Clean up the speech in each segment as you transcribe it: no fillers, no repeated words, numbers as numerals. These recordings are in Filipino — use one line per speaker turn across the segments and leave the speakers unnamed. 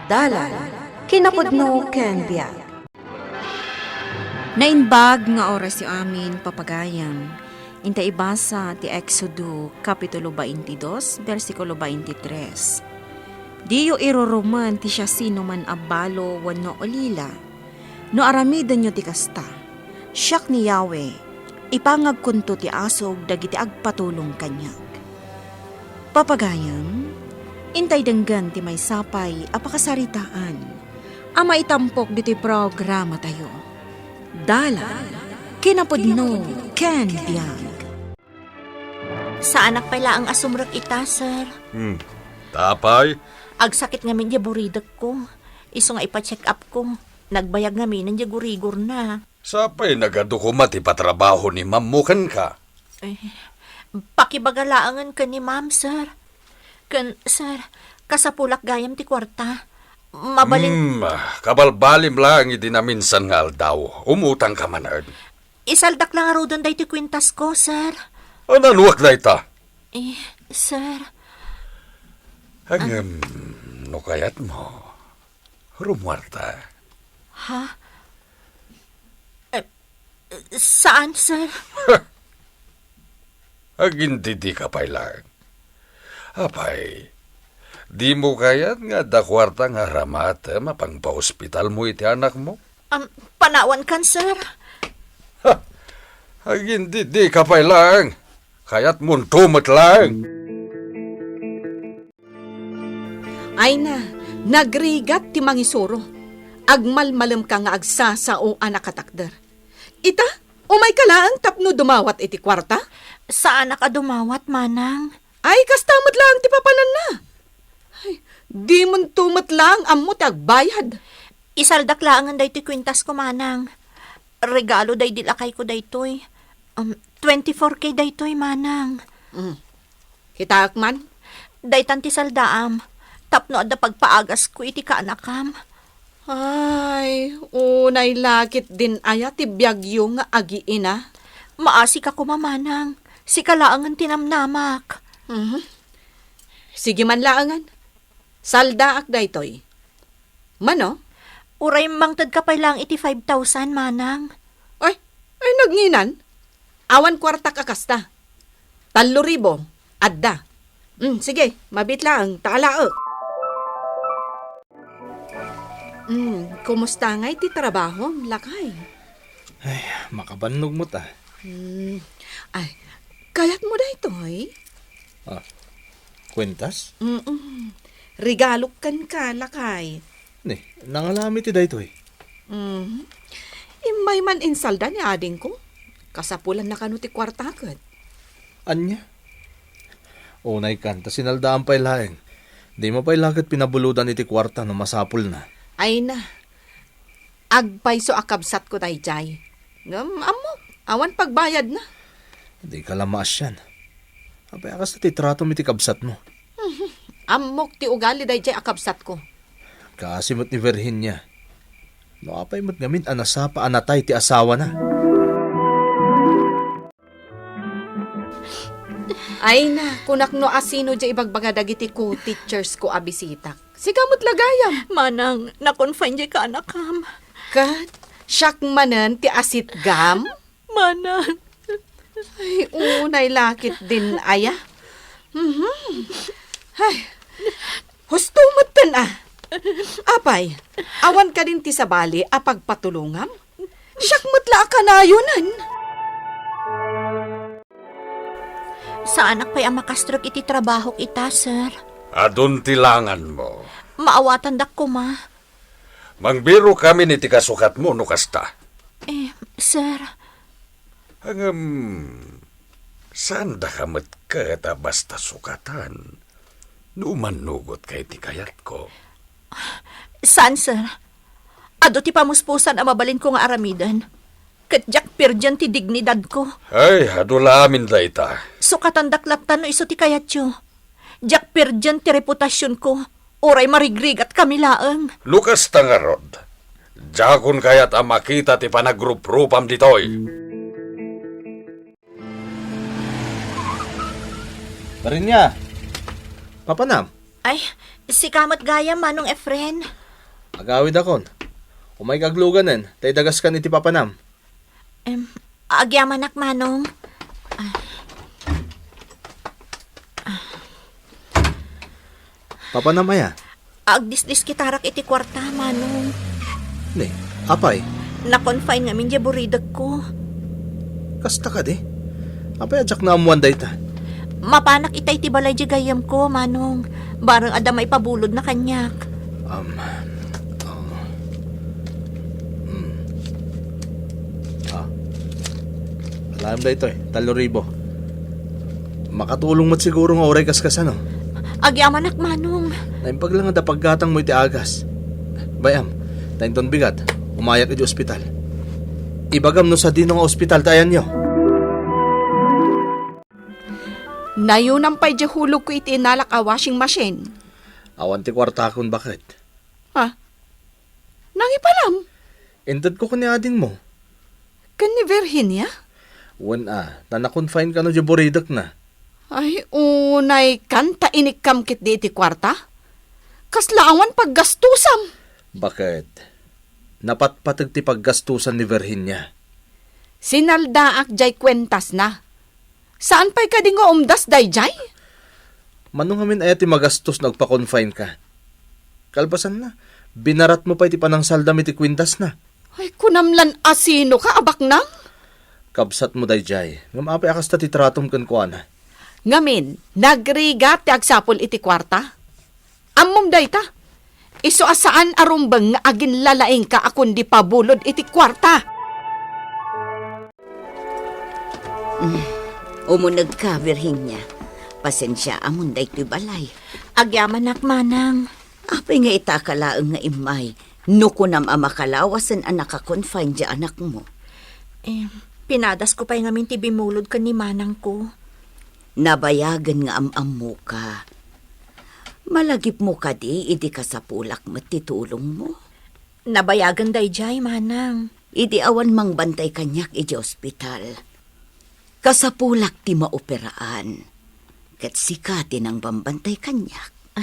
Dalan, kinapudno ken biag.
Nainbag nga oras yung amin papagayam. Inta ibasa ti Exodo Kapitulo 22, versikulo 23. Diyo iruruman ti siya sino man abalo wano olila. No aramidan nyo ti kasta. Siyak ni Yahweh, ipangag kunto ti asog dagiti agpatulong kanyag. Papagayam, intay denggan ti may sapay apakasaritaan. Ama itampok diti programa tayo. Dalan, kinapudno, ken biag.
Sa anak pala ang asumrot ita, sir.
Tapay?
Agsakit nga min buridag ko. Iso nga ipa-check up ko. Nagbayag nga min ang gurigor na.
Sapay nagadukumat ipatrabaho ni mamukan ka.
Pakibagalaangan ka ni ma'am, sir. Sir, kasapulak gayam ti kwarta. Mabalin...
Kabalbalim lang itinaminsan nga aldaw. Umutang ka manard.
Isaldak lang aro doon dahi ti kwintas ko, sir.
Nanuwag na ita.
Sir.
No kayat mo. Rumwarta.
Ha? Saan, sir?
Hindi ka pa'y lang. Apay, di mo kayat nga dakwarta nga ramat mapangpa-hospital mo iti anak mo?
Panawan kan, sir.
Hindi ka pa'y lang. Kaya't muntumot lang.
Ay na, nagrigat ti mangisuro. Agmalmalam ka nga agsasa o anak katakder. Ita, umay ka lang tapno dumawat iti kwarta?
Sa anak a dumawat, manang.
Ay, kastamot lang ti papanan na. Ay, di mon tumot lang ammo tagbayad.
Isaldak laangan dahi ti kwintas ko, manang. Regalo dahi dilakay ko dahi toy. 24K dahi toy, manang.
Hitaak man?
Dahi tanti saldaam. Tapno adda pagpaagas ko iti kaanakam.
Ay, unay lakit din aya ti biyagyo nga agiina.
Maasi ka kumamanang. Si kalaangan tinamnamak.
Sige man laangan. Saldaak daytoy. Mano?
Uray mangtad ka pa lang iti 5,000, manang.
Ay, nagnginan. Awan kwarta kakasta. 3,000. Adda. Sige, mabit lang. Taalaak. Kumusta nga iti trabaho, lakay?
Ay, makabannog mo ta.
Ay, kayat mo daytoy?
Kwentas?
Regalok kan ka, lakay.
Ne, nangalami ti daytoy.
Imay man insalda ni ading ko. Kasapulan na kanuti kwartakat.
Anya? Unay kanta, sinaldaan pa'y laeng. Di mo pa'y lagat pinabuludan iti kwarta no masapul na.
Ay na. Agpay so akabsat ko tayo jay. Amo, awan pagbayad na.
Di ka lamaas yan. Apay akas na titrato mi ti kabsat mo.
Amok ti ugali tayo jay akabsat ko.
Kasimot ni Virginia. No apay mo't ngamin anasapa anatay ti asawa na.
Ay na, kunak no asino jay ibagbaga dagiti ko teachers ko abisitak. Sigamot lagayam.
Manang, na-confine di ka anakam.
Kat, siyak manan ti asit gam.
Manang.
Ay, unay lakit din aya. Ay, hustumot tan Apay, awan ka din ti sabali apagpatulungam. Siyak mutla ka na yunan.
Sa anak pa'y ang makastrok iti trabaho ita, sir.
Adun tilangan mo.
Maawatan dak ko, ma.
Mangbiro kami ni ti kasukat mo no kasta.
Sir.
Saan da kamat ka ta basta sukatan? Numanugot kay ti kayat ko.
Saan, sir? Ado ti pamuspusan ang mabalin ko nga aramidan. Katjak pirjan ti dignidad ko.
Ay, adula amin da ita.
Sukatan daklaptan no iso ti kayatyo. Jak pirjan ti reputasyon ko. Oray marigrig at kamilaang.
Lukas tangarod. Jakon kayat ang makita ti panagrup-rupam ditoy.
Parin niya. Papanam.
Ay, Si kamot gayam, Manong Efren.
Agawid akon. Umay kagluganen, tay dagas kan iti papanam.
Agyaman Manong.
Papanam aya?
Agdisdis kitarak iti kwarta, Manong.
Ne, apay?
Na-confine ngamin di buridag ko.
Kasta ka di? Apay adyak na amuan day ta?
Mapanak itay ti balay di gayam ko, Manong. Barang adamay pabulod na kanyak.
Alam da ito 3,000. Makatulong mo't siguro nga oray kaskasano.
Agyaman Manong.
Naimpag lang nga paggatang mo iti agas. Bayam, tainton bigat, umayak iti ospital. Ibagam no sa dino nga ospital tayan nyo.
Nayunam pa'y di hulog ko iti inalak a washing machine.
Awan ti kwarta akon bakit?
Ha? Nangipalam?
Intad ko kani ading mo.
Kan ni Virginia?
Wan na-confine ka no di boridak na.
Ay, unay kanta inikam kit di iti kwarta? Kaslaawan paggastusam.
Bakit? Napatpatag ti paggastusan ni Virginia.
Sinaldaak jay kwentas na. Saan pa'y ka di nga umdas day jay?
Manong amin ay ti magastos na agpa-confine ka. Kalpasan na, binarat mo pa iti panangsaldam iti kwintas na.
Ay, kunamlan asino ka, abak nang?
Kabsat mo day jay, ngamapay akas ta ti tratom kan kuha na.
Ngamin, nagrigat ti agsapol iti kwarta. Ammom day ta. Iso asaan arumbang nga agin lalaing ka akon di pabulod iti kwarta.
Umunag ka, Virginia. Pasensya, amon day to'y balay.
Agyaman Manang.
Apay nga itakalaang nga imay. Nukunam amakalawasan anak ka-confine di anak mo.
Pinadas ko pa'y ngamin ti bimulod ka ni Manang ko.
Nabayagan nga am mo ka. Malagip mo ka di, idi ka sa pulak matitulong mo.
Nabayagan day jay, Manang.
Idi awan mang bantay kanyak iti ospital. Kasapulak ti maoperaan. Kat sikati ng bambantay kanyak.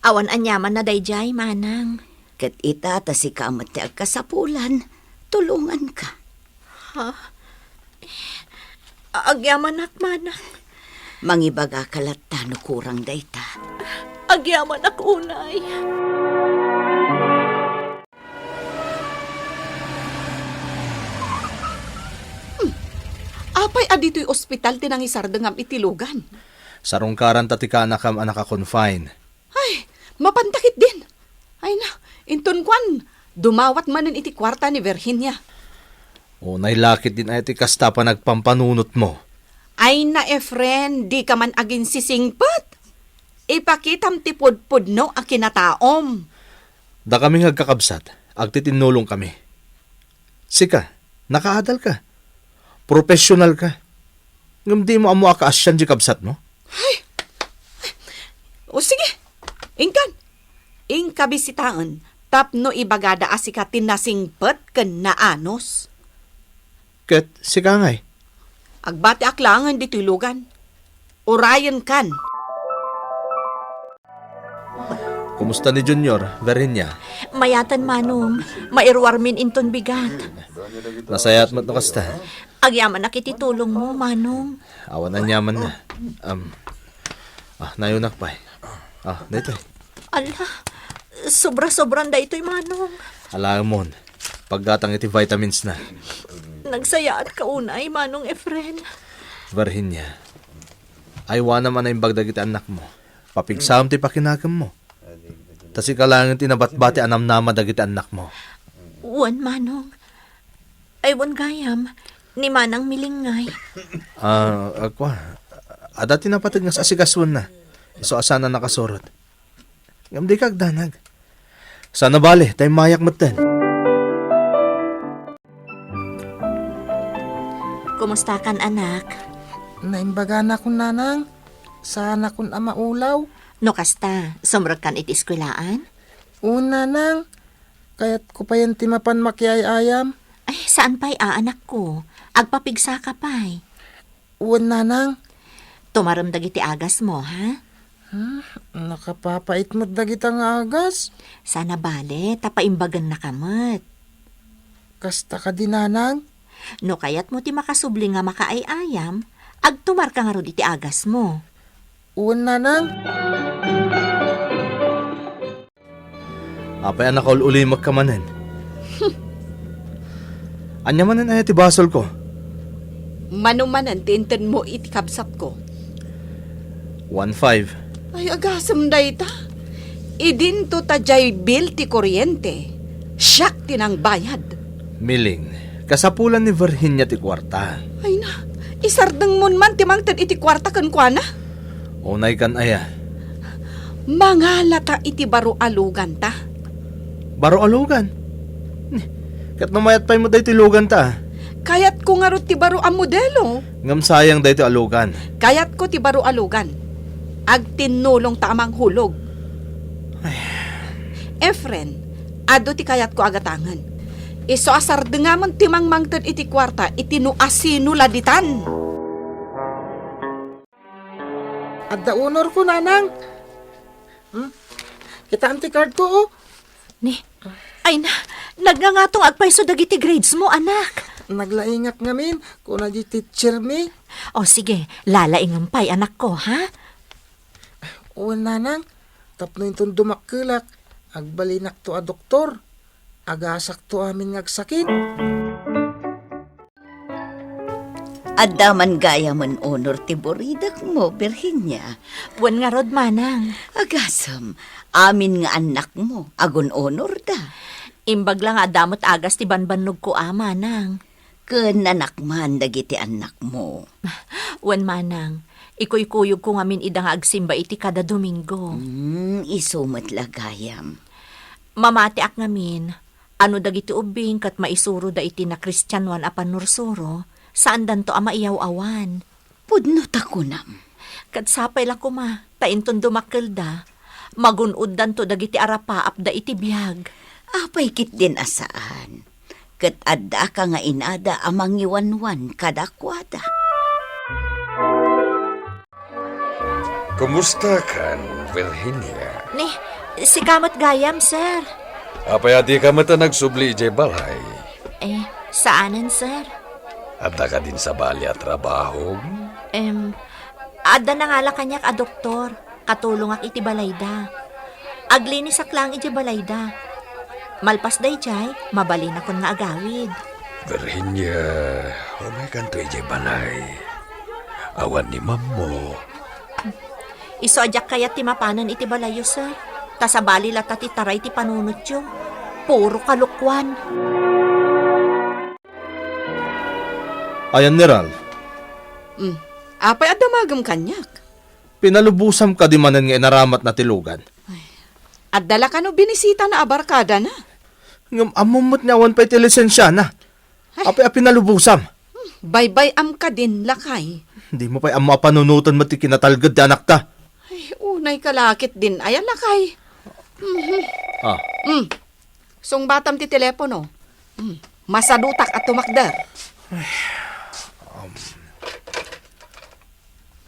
Awan anyaman na day jay, Manang.
Kat itata si kamat ti agkasapulan, tulungan ka.
Agyaman Manang.
Mangibaga kalat tano kurang dayta.
Agyaman unay.
Apay adito'y ospital tinangisardangam itilugan.
Sarungkaran tatika anakam anak confine.
Ay, mapantakit din. Ay na, inton kwan, dumawat manen iti kwarta ni Virginia.
O nailakit din ay ti kasta pa nagpampanunot mo.
Ay na, Efren, di ka man agin sisingpat. Ipakitam ti pudpudno a kinataom.
Da kami hagkakabsat, agtitinulong kami. Sika, nakaadal ka. Professional ka. Ngam di mo amo akaasyan di kabsat mo?
O sige, ingkan. Ingkabisitaan, tapno ibagada asika tinasingpat ken naanos.
Ket, sika ngay.
Agbati aklangan di tulugan. Urayan kan.
Kumusta ni Junior, Virginia?
Mayatan Manong. Mairwarmin inton bigat.
Nasayat mo't no kasta.
Agyaman iti tulong mo, Manong.
Awan na nyaman na. Nayunak pa. Dito.
Ala, sobra-sobran da ito'y Manong.
Alam mo, paggatang iti vitamins na.
Nagsayaan ka unay, Manong Efren.
Virginia, aywa naman na yung bagdagit anak mo. Papigsam ti pakinagam mo. Tasi kalangan tinabat-bati anam nama dagit anak mo.
Wan, Manong. Ay, wan gayam. Ni Manang milingay.
Ada tinapatag nga sa asigaswan na. Iso asana nakasurot. Ngam di kagdanag. Sana bali, tayo mayak matan.
Kumusta kan, anak?
Naimbaga na kun nanang. Sana kun ama ulaw.
No kasta, sumrag kan iti eskwelaan?
Una nang. Kaya't ko pa yan timapan makiay ayam.
Ay, saan pa'y aanak ko? Agpapigsa ka pa'y.
Uwan nanang.
Tumaramdag iti agas mo, ha?
Nakapapait mo't dagita nga agas.
Sana bale, tapaimbagan na kamat.
Kasta ka dinanang.
No kayat mo ti makasubli nga makaayayam, agtumar ka nga ron iti agas mo.
Uwan nanang.
Apay anak ko uli magkamanen. Anya manen ay ti basol ko.
Manumanan tinten mo iti kabsat ko.
1.5.
Ay, agasam day ta. Idin to tajay bill ti kuryente. Siyak tinang bayad.
Miling, kasapulan ni Virginia ti kwarta.
Ay na, isardeng mon man timangtan iti kwarta kan kwa na.
Unay kan aya.
Mga lata iti baro alugan ta.
Baro alugan. Kat mamayat pa'y mo dahi ti lugan ta.
Kayat ko nga ro ti baro ang modelo.
Ngam sayang dahi ti alugan.
Kayat ko ti baro alugan. Agtinulong tamang hulog. Efren, ado ti kayat ko agatangan. Iso asar dengamon timang mangted iti kwarta iti no asino laditan.
Adda honor ko nanang. Kita anti card ko oh.
Ni, ay na, nagngangatong agpaiso dagiti grades mo, anak.
Naglaingat ngamin kung na di teacher mi.
O sige, lalaingampay anak ko, ha?
Uwan nanang. Tapno yung dumakilak. Agbalinak to a doktor. Agasak to amin ngagsakit.
Adaman gaya man honor ti buridak mo, Virginia.
Wan nga rod, manang.
Agasam, amin nga anak mo, agon honor da.
Imbag lang adamot agas ti banbanog ko, manang.
Ken anak man dagiti anak mo.
Wan, manang. Ikoy-kuyog ko ngamin idang agsimba iti kada Domingo.
Isumat lagayam.
Mamati ak ngamin, ano dagiti ubing kat maisuro da iti na Kristyanuan a panursuro, saan danto ama iyaw-awan.
Pudno takunam.
Kat sapay lang kuma, tainton dumakil da, magunod danto dagiti arapa apda iti biyag.
Apay kit din asaan. Kat adda ka nga inada amang iwanwan kadakwada.
Kumusta kan, Virginia?
Ni, si kamot gayam, sir.
Apay adi ka mata nagsubli ijay balay.
Saanan, sir?
Adda ka din sa bali at trabaho.
Ada na nga la kanyak a doktor, katulong ak iti balayda. Aglinis ak lang iti balayda. Malpas day jay, mabalin akon nga agawid.
Virginia, umay kanto ijay balay. Awan ni mammo.
Iso adyak kayat ti mapanan iti balayo, sir. Tasabali lata ti taray ti panunot yung. Puro kalukwan.
Ayan ni Ralph,
Apay adamagam kanyak.
pinalubusam ka di manen nga inaramat na tilugan.
At dala ka no binisita na abarkada na.
Ngam amumot niya awan pa'y ti lisensya na. Apay pinalubusam.
Baybay am ka din lakay.
Hindi mo pa'y amma panunutan mo ti kinatalgad di anak ta.
Ay, unay kalakit din. Ayan lakay.
Ah,
Sung batam ti telepono. Masadutak at tumakdar.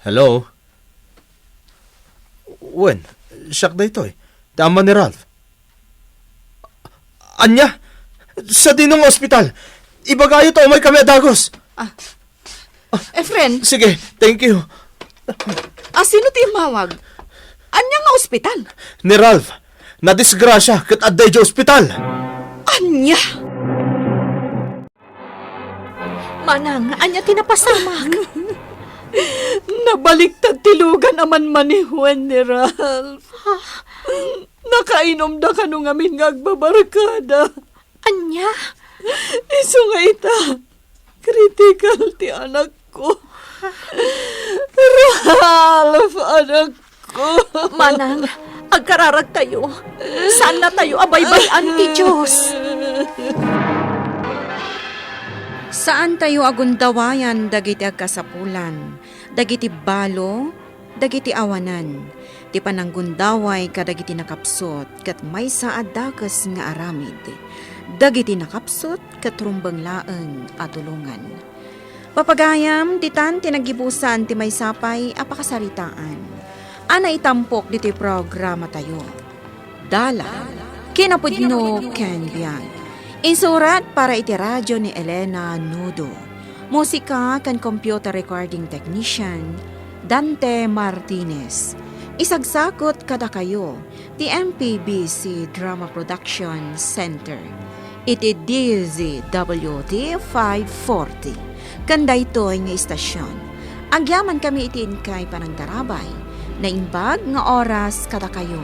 hello? Wen, siyak da ito eh. Tama ni Ralph. Anya? Sa dinong ospital. Ibagayo to, may kami adagos.
Friend,
Sige, thank you.
sino ti mawag? Anya nga ospital?
Ni Ralph, nadisgrasya kat adday di ospital.
Anya?
Manang, anya tinapasamak.
Nabaliktad tilugan aman manihuan ni Ralph. Nakainom da ka nung amin nga agbabarkada.
Anya?
Iso nga ita. Critical ti anak ko. Ralph, anak ko.
Manang, agkararag tayo. Saan na tayo abaybayan ti Diyos?
Saan tayo agundawayan dagiti agkasapulan, dagiti balo, dagiti awanan, ti pananggundaway kadagiti nakapsot, kat may saad dakas nga aramid, dagiti nakapsot kat rumbang laeng atulungan. Papagayam, titan tinagibusan ti may sapay apakasaritaan. Ana itampok dito programa tayo. Dala, kinapudno Ken Bian. Insurat para iti radyo ni Elena Nudo. Musika kan computer recording technician Dante Martinez. Isagsakot kada kayo ti MPBC Drama Production Center. Iti DZWT 540. Kanda ito nga istasyon. Agyaman kami itin kay panagdarabay na imbag nga oras kada kayo